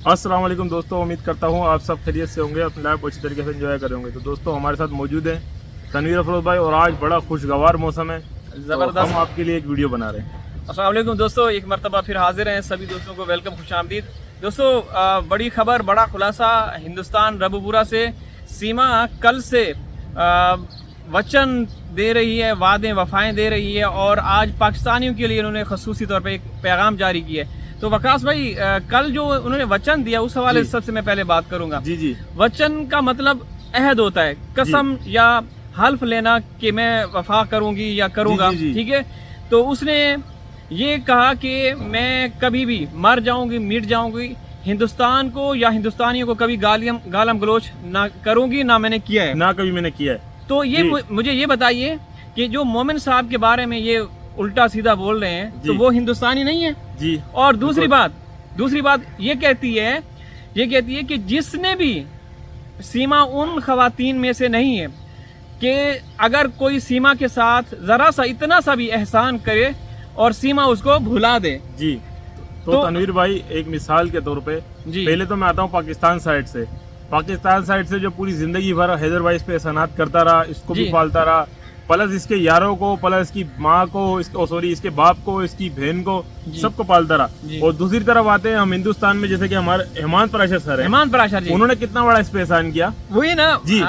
अस्सलाम वालेकुम दोस्तों, उम्मीद करता हूँ आप सब खैरियत से होंगे, अपनी लाइफ अच्छी तरीके से एंजॉय करेंगे। तो दोस्तों हमारे साथ मौजूद हैं तनवीर अफरोज भाई और आज बड़ा खुशगवार मौसम है, ज़बरदस्त। तो हम आपके लिए एक वीडियो बना रहे हैं। अस्सलाम वालेकुम दोस्तों, एक मरतबा फिर हाजिर हैं। सभी दोस्तों को वेलकम, खुशामदीद। दोस्तों बड़ी खबर, बड़ा खुलासा हिंदुस्तान रबूपुरा से। सीमा कल से वचन दे रही है, वादे वफाएं दे रही है और आज पाकिस्तानियों के लिए उन्होंने खसूसी तौर पर एक पैगाम जारी किया है। तो वकास भाई, कल जो उन्होंने वचन दिया उस हवाले से सबसे मैं पहले बात करूंगा। जी। वचन का मतलब अहद होता है, कसम या हल्फ लेना कि मैं वफा करूंगी या करूंगा, ठीक है। तो उसने ये कहा कि मैं कभी भी मर जाऊंगी, मिट जाऊंगी, हिंदुस्तान को या हिंदुस्तानियों को कभी गालम गलोच ना करूंगी, ना मैंने किया है, ना कभी मैंने किया है। तो ये मुझे ये बताइए कि जो मोमिन साहब के बारे में ये उल्टा सीधा बोल रहे हैं, तो वो हिंदुस्तानी नहीं है जी। और दूसरी बात ये कहती है कि जिसने भी, सीमा उन खवातीन में से नहीं है कि अगर कोई सीमा के साथ जरा सा इतना सा भी एहसान करे और सीमा उसको भुला दे जी। तो तनवीर भाई, एक मिसाल के तौर पे पहले तो मैं आता हूँ पाकिस्तान साइड से जो पूरी जिंदगी भर हैदर भाई इस पे एहसानात करता रहा, इसको भी पालता रहा, प्लस इसके यारों को, प्लस इसकी माँ को, इसके बाप को, इसकी बहन को, सबको पालता रहा। और दूसरी तरफ आते हैं हम हिंदुस्तान में, जैसे कि हमारे हेमंत पराशर सर है, उन्होंने कितना बड़ा इस पे एहसान किया। वही ना जी।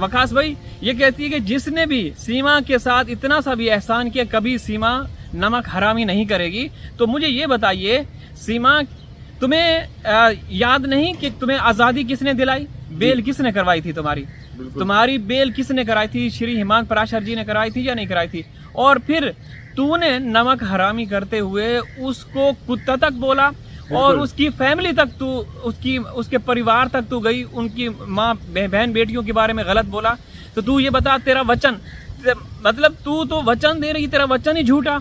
वकास भाई, ये कहती है कि जिसने भी सीमा के साथ इतना सा भी एहसान किया, कभी सीमा नमक हरामी नहीं करेगी। तो मुझे ये बताइए, सीमा तुम्हें याद नहीं कि तुम्हें आजादी किसने दिलाई? बेल किसने करवाई थी तुम्हारी बेल किसने कराई थी? श्री हेमंत पराशर जी ने कराई थी या नहीं कराई थी? और फिर तूने नमक हरामी करते हुए उसको कुत्ता तक बोला और उसकी फैमिली तक तू, उसके परिवार तक तू गई, उनकी माँ बहन बेटियों के बारे में गलत बोला। तो तू ये बता, तेरा वचन, मतलब तू तो वचन दे रही, तेरा वचन ही झूठा।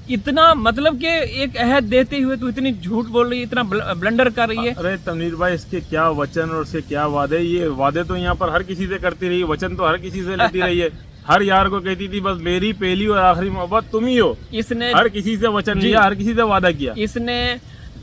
इतना मतलब कि एक अहद देते हुए तू इतनी झूठ बोल रही है, इतना ब्लंडर कर रही है। अरे तनवीर भाई, इसके क्या वचन और इसके क्या वादे। ये वादे तो यहाँ पर हर किसी से करती रही, वचन तो हर किसी से लेती रही है। हर यार को कहती थी बस मेरी पहली और आखिरी मोहब्बत तुम ही हो। इसने हर किसी से वचन लिया, हर किसी से वादा किया। इसने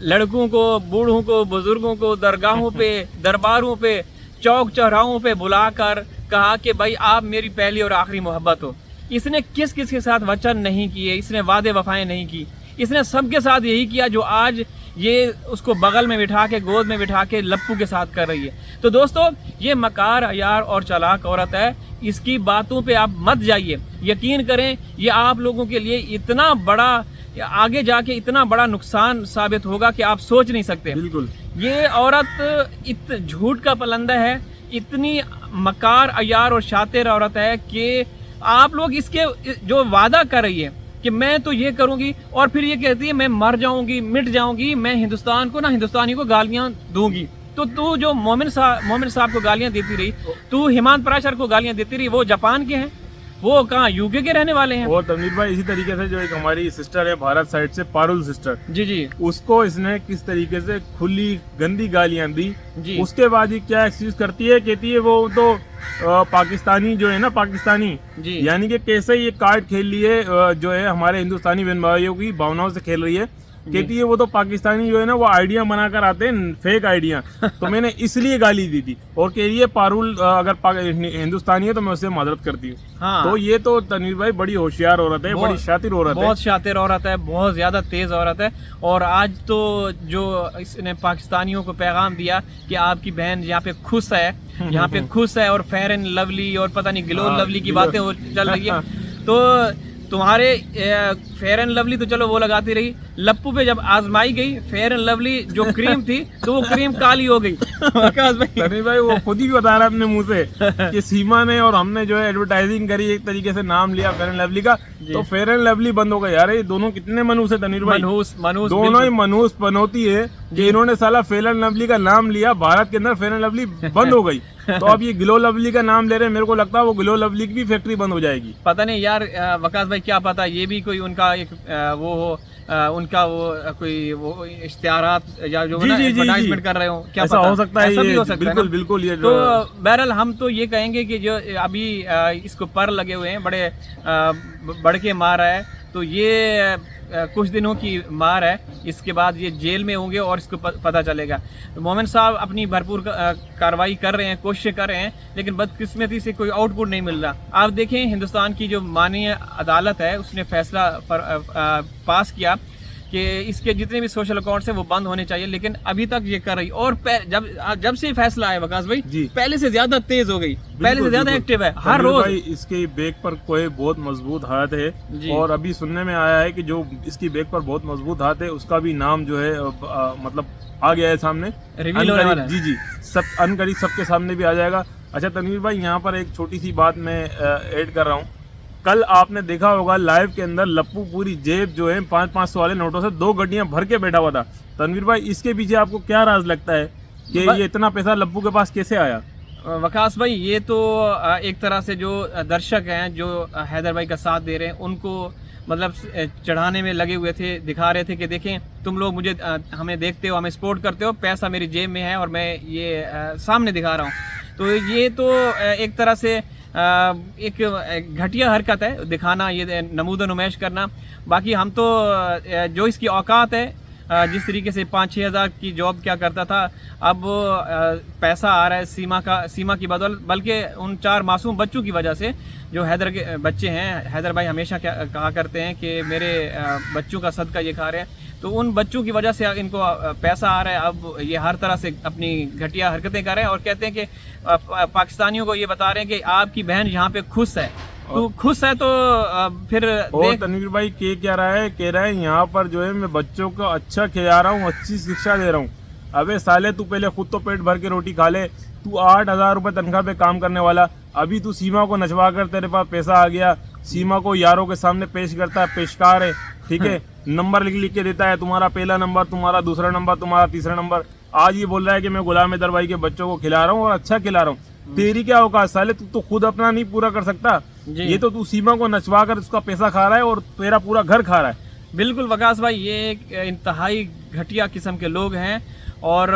लड़कों को, बूढ़ों को, बुजुर्गों को दरगाहों पे, दरबारों पे, चौक चौराहों पे बुलाकर कहा कि भाई आप मेरी पहली और आखिरी मोहब्बत हो। इसने किस किस के साथ वचन नहीं किए, इसने वादे वफाएं नहीं की, इसने सबके साथ यही किया जो आज ये उसको बगल में बिठा के, गोद में बिठा के लप्पू के साथ कर रही है। तो दोस्तों, ये मकार, अयार और चालाक औरत है, इसकी बातों पे आप मत जाइए। यकीन करें, ये आप लोगों के लिए इतना बड़ा, आगे जाके इतना बड़ा नुकसान साबित होगा कि आप सोच नहीं सकते। बिल्कुल। ये औरत झूठ का पलंदा है, इतनी मकार, अयार और शातिर औरत है कि आप लोग इसके जो वादा कर रही है कि मैं तो ये करूंगी, और फिर ये कहती है मैं मर जाऊंगी, मिट जाऊंगी, मैं हिंदुस्तान को ना हिंदुस्तानी को गालियां दूंगी। तो तू जो मोमिन साहब को गालियां देती रही, तू हेमंत पराशर को गालियां देती रही, वो जापान के हैं, वो कहाँ यूके के रहने वाले हैं। और तनवीर भाई, इसी तरीके से जो एक हमारी सिस्टर है भारत साइड से, पारुल सिस्टर जी, उसको इसने किस तरीके से खुली गंदी गालियां दी जी। उसके बाद ही क्या एक्सक्यूज करती है, कहती है वो तो पाकिस्तानी जो है ना, पाकिस्तानी यानी कि कैसे ये कार्ड खेल लिए, जो है हमारे हिंदुस्तानी बहन भाइयों की भावनाओं से खेल रही है। कहती है वो तो पाकिस्तानी जो है ना, वो आइडिया बनाकर आते हैं, फेक आइडिया, तो मैंने इसलिए गाली दी थी। और कह रही है पारुल अगर हिंदुस्तानी है तो मैं उससे मदद करती हूँ। हाँ। तो ये तो तनवीर भाई बड़ी होशियार औरत है, बड़ी शातिर औरत है, बहुत शातिर औरत है, बहुत ज्यादा तेज औरत है। और आज तो जो इसने पाकिस्तानियों को पैगाम दिया कि आपकी बहन यहाँ पे खुश है, यहाँ पे खुश है, और फेयर एंड लवली और पता नहीं ग्लो लवली की बातें चल रही है। तो तुम्हारे फेयर एंड लवली तो चलो वो लगाती रही, लप्पू पे जब आजमाई गई फेयर एंड लवली जो क्रीम थी, तो वो क्रीम काली हो गई। तनी भाई वो खुद ही बता रहा है अपने मुंह से कि सीमा ने और हमने जो है एडवर्टाइजिंग करी, एक तरीके से नाम लिया फेयर एंड लवली का, तो फेयर एंड लवली बंद हो गया। यार ये दोनों कितने मनूस है तनीर भाई, मनूस दोनों ही मनूस पनौती है कि इन्होंने साला फेयर एंड लवली का नाम लिया, भारत के अंदर फेयर एंड लवली बंद हो गई। तो अब ये ग्लो लवली का नाम ले रहे हैं, मेरे को लगता है वो ग्लो लवली की भी फैक्ट्री बंद हो जाएगी। पता नहीं यार वकास भाई, क्या पता ये भी कोई उनका एक वो हो, उनका वो कोई वो इश्तिहारात या जो जी, जी, जी, एडवर्टाइजमेंट जी। कर रहे हो, क्या ऐसा पता, हो सकता है, ऐसा भी ये हो सकता है बिल्कुल ना? बिल्कुल ये तो बहरहाल हम तो ये कहेंगे कि जो अभी इसको पर लगे हुए हैं, बड़े बढ़ के मार है, तो ये कुछ दिनों की मार है, इसके बाद ये जेल में होंगे और इसको पता चलेगा। तो मोमिन साहब अपनी भरपूर कार्रवाई कर रहे हैं, कोशिशें कर रहे हैं, लेकिन बदकिस्मती से कोई आउटपुट नहीं मिल रहा। आप देखें, हिंदुस्तान की जो माननीय अदालत है उसने फैसला पास किया कि इसके जितने भी सोशल अकाउंट्स हैं वो बंद होने चाहिए, लेकिन अभी तक ये कर रही। और जब से फैसला आया वकास भाई, पहले से ज्यादा तेज हो गई, पहले से ज्यादा एक्टिव है, हर रोज। भाई इसके बैक पर कोई बहुत मजबूत हाथ है, और अभी सुनने में आया है कि जो इसकी बैक पर बहुत मजबूत हाथ है उसका भी नाम जो है मतलब आ गया है सामने, रिवील होने वाला है। जी जी, सब अनकरीब सबके सामने भी आ जाएगा। अच्छा तनवीर भाई, यहाँ पर एक छोटी सी बात मैं ऐड कर रहा हूँ। कल आपने देखा होगा लाइव के अंदर लप्पू पूरी जेब जो है 500-500 वाले नोटों से 2 गड्डियां भर के बैठा हुआ था। तनवीर भाई, इसके पीछे आपको क्या राज लगता है कि ये इतना पैसा लप्पू के पास कैसे आया? वकास भाई, ये तो एक तरह से जो दर्शक हैं जो हैदर भाई का साथ दे रहे हैं उनको मतलब चढ़ाने में लगे हुए थे, दिखा रहे थे कि देखें तुम लोग मुझे हमें देखते हो, हमें सपोर्ट करते हो, पैसा मेरी जेब में है और मैं ये सामने दिखा रहा हूँ। तो ये तो एक तरह से एक घटिया हरकत है, दिखाना, ये नमूद नुमाइश करना। बाकी हम तो जो इसकी औकात है, जिस तरीके से 5-6 हज़ार की जॉब क्या करता था, अब पैसा आ रहा है सीमा की बदौलत, बल्कि उन 4 मासूम बच्चों की वजह से, जो हैदर के बच्चे हैं। हैदर भाई हमेशा कहा करते हैं कि मेरे बच्चों का सदका ये खा रहे हैं, तो उन बच्चों की वजह से इनको पैसा आ रहा है। अब ये हर तरह से अपनी घटिया हरकतें कर रहे हैं और कहते हैं कि पाकिस्तानियों को ये बता रहे हैं कि आपकी बहन यहाँ पे खुश है, तो खुश है तो फिर और तनवीर भाई कह रहा है यहाँ पर जो है मैं बच्चों को अच्छा खिला रहा हूँ, अच्छी शिक्षा दे रहा हूँ। अबे साले, तू पहले खुद तो पेट भर के रोटी खा ले। तू 8,000 रुपए तनख्वाह पे काम करने वाला, अभी तू सीमा को नचवा कर तेरे पास पैसा आ गया, सीमा को यारों के सामने पेश करता है, पेशकार है, ठीक है, नंबर लिख के देता है, तुम्हारा पहला नंबर, तुम्हारा दूसरा नंबर, तुम्हारा तीसरा नंबर। आज ये बोल रहा है कि मैं गुलाम हैदर भाई के बच्चों को खिला रहा हूँ और अच्छा खिला रहा हूँ। तेरी क्या औकात साले, तू तो खुद अपना नहीं पूरा कर सकता, ये तो तू सीमा को नचवा कर उसका पैसा खा रहा है और तेरा पूरा घर खा रहा है। बिल्कुल वकास भाई, ये एक इंतहाई घटिया किस्म के लोग हैं। और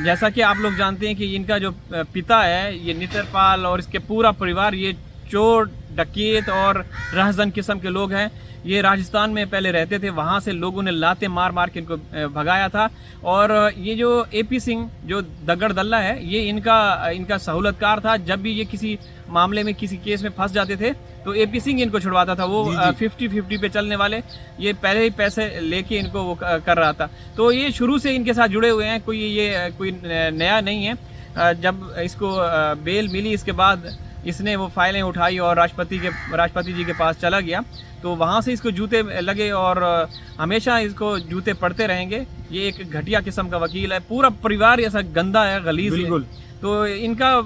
जैसा कि आप लोग जानते हैं कि इनका जो पिता है ये नितरपाल और इसके पूरा परिवार ये चोर, डकैत और रहजन किस्म के लोग हैं। ये राजस्थान में पहले रहते थे, वहाँ से लोगों ने लाते मार मार के इनको भगाया था। और ये जो AP सिंह जो दगड़ दल्ला है, ये इनका सहूलतकार था। जब भी ये किसी मामले में, किसी केस में फंस जाते थे तो AP सिंह इनको छुड़वाता था। वो 50-50 पे चलने वाले, ये पहले ही पैसे लेके इनको वो कर रहा था। तो ये शुरू से इनके साथ जुड़े हुए हैं, कोई नया नहीं है। जब इसको बेल मिली, इसके बाद इसने वो फाइलें उठाई और राष्ट्रपति जी के पास चला गया, तो वहाँ से इसको जूते लगे और हमेशा इसको जूते पड़ते रहेंगे। ये एक घटिया किस्म का वकील है, पूरा परिवार ऐसा गंदा है, गलीज है। तो इनका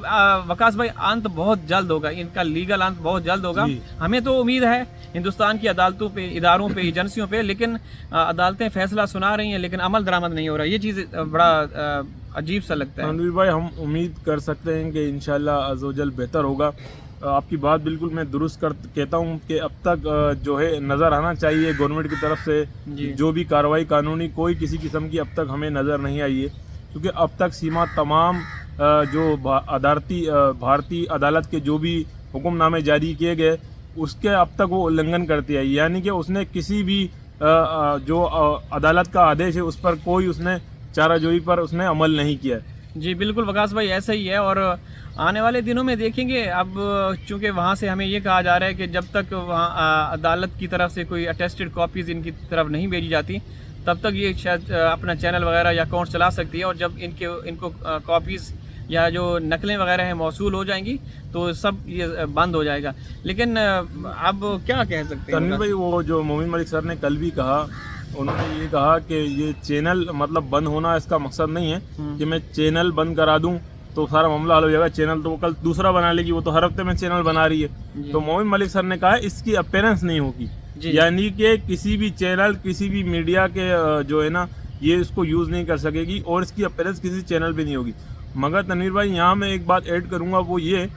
वकास भाई अंत बहुत जल्द होगा, इनका लीगल अंत बहुत जल्द होगा। हमें तो उम्मीद है हिंदुस्तान की अदालतों पे, इदारों पे, एजेंसियों पे, लेकिन अदालतें फैसला सुना रही हैं लेकिन अमल दरामद नहीं हो रहा। ये चीज़ बड़ा अजीब सा लगता है। रणवीर भाई, हम उम्मीद कर सकते हैं कि इंशाल्लाह अज़्ज़वजल बेहतर होगा। आपकी बात बिल्कुल मैं दुरुस्त कहता हूँ कि अब तक जो है नज़र आना चाहिए गवर्नमेंट की तरफ से जो भी कार्रवाई कानूनी, कोई किसी किस्म की अब तक हमें नज़र नहीं आई है, क्योंकि अब तक सीमा तमाम जो भारतीय अदालत के जो भी हुक्मनामे जारी किए गए उसके अब तक वो उल्लंघन करती है। यानी कि उसने किसी भी जो अदालत का आदेश है उस पर कोई उसने चाराजोई पर उसने अमल नहीं किया। जी बिल्कुल वकास भाई, ऐसा ही है। और आने वाले दिनों में देखेंगे, अब चूंकि वहाँ से हमें ये कहा जा रहा है कि जब तक वहाँ अदालत की तरफ से कोई अटेस्टेड कॉपीज़ इनकी तरफ नहीं भेजी जाती तब तक ये शायद अपना चैनल वगैरह या अकाउंट चला सकती है। और जब इनको कॉपीज़ या जो नकलें वगैरह हैं मौसूल हो जाएंगी तो सब ये बंद हो जाएगा। लेकिन अब क्या कह सकते हैं तनवीर भाई, वो जो मोमिन मलिक सर ने कल भी कहा, उन्होंने ये कहा कि ये चैनल मतलब बंद होना इसका मकसद नहीं है कि मैं चैनल बंद करा दूं तो सारा मामला हल हो जाएगा। चैनल तो वो कल दूसरा बना लेगी, वो तो हर हफ्ते में चैनल बना रही है। तो मोमिन मलिक सर ने कहा इसकी अपीयरेंस नहीं होगी, यानी कि किसी भी चैनल, किसी भी मीडिया के जो है ना, ये इसको यूज़ नहीं कर सकेगी और इसकी अपीयरेंस किसी चैनल पे नहीं होगी। मगर तनवीर भाई, यहाँ मैं एक बात ऐड करूँगा, वो ये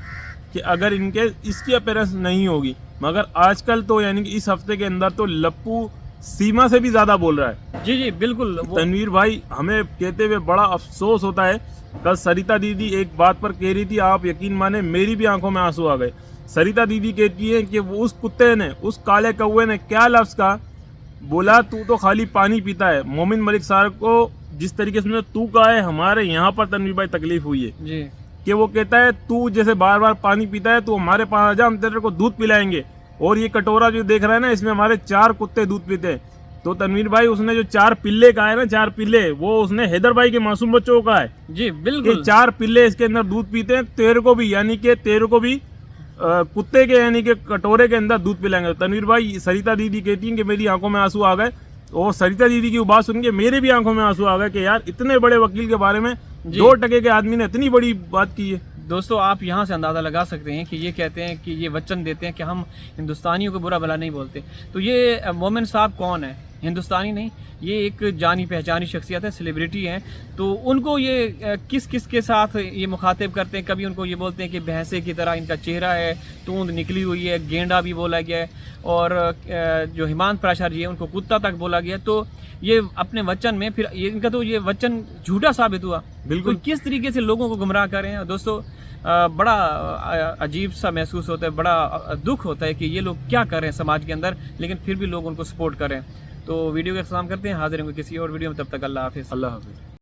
कि अगर इनके इसकी अपीयरेंस नहीं होगी, मगर आजकल तो यानी कि इस हफ्ते के अंदर तो लप्पू सीमा से भी ज्यादा बोल रहा है। जी जी बिल्कुल। तनवीर भाई, हमें कहते हुए बड़ा अफसोस होता है। कल सरिता दीदी एक बात पर कह रही थी, आप यकीन माने मेरी भी आंखों में आंसू आ गए। सरिता दीदी कहती है कि वो उस कुत्ते ने, उस काले कौवे ने क्या लफ्ज कहा, बोला तू तो खाली पानी पीता है। मोमिन मलिक साहब को जिस तरीके से तू कहा है, हमारे यहाँ पर तनवीर भाई तकलीफ हुई है जी कि वो कहता है तू जैसे बार बार पानी पीता है, तू हमारे पास आ जा, हम तेरे को दूध पिलाएंगे। और ये कटोरा जो देख रहा है ना, इसमें हमारे 4 कुत्ते दूध पीते हैं। तो तनवीर भाई, उसने जो 4 पिल्ले कहा है ना, 4 पिल्ले, वो उसने हैदर भाई के मासूम बच्चों को कहा है जी बिल्कुल। कि 4 पिल्ले इसके अंदर दूध पीते हैं, तेरे को भी, यानी कि तेरे को भी कुत्ते के यानी कि कटोरे के अंदर दूध पिलाएंगे। तनवीर भाई, सरिता दीदी कहती हैं कि मेरी आंखों में आंसू आ गए। और सरिता दीदी की वो बात सुन के मेरे भी आंखों में आंसू आ गए कि यार, इतने बड़े वकील के बारे में 2% के आदमी ने इतनी बड़ी बात की है। दोस्तों, आप यहाँ से अंदाज़ा लगा सकते हैं कि ये कहते हैं कि ये वचन देते हैं कि हम हिंदुस्तानियों को बुरा भला नहीं बोलते। तो ये मोमिन साहब कौन है? हिंदुस्तानी नहीं, ये एक जानी पहचानी शख्सियत है, सेलिब्रिटी हैं। तो उनको ये किस किस के साथ ये मुखातिब करते हैं। कभी उनको ये बोलते हैं कि भैंसे की तरह इनका चेहरा है, तूंद निकली हुई है, गेंडा भी बोला गया है, और जो हिमांत प्राचार्य जी है उनको कुत्ता तक बोला गया। तो ये अपने वचन में फिर इनका तो ये वचन झूठा साबित हुआ। बिल्कुल। तो किस तरीके से लोगों को गुमराह कर रहे हैं दोस्तों, बड़ा अजीब सा महसूस होता है, बड़ा दुख होता है कि ये लोग क्या कर रहे हैं समाज के अंदर, लेकिन फिर भी लोग उनको सपोर्ट कर रहे हैं। तो वीडियो का इख्तिताम करते हैं, हाजिर होंगे किसी और वीडियो में, तब तक अल्लाह हाफिज़। अल्लाह हाफिज़।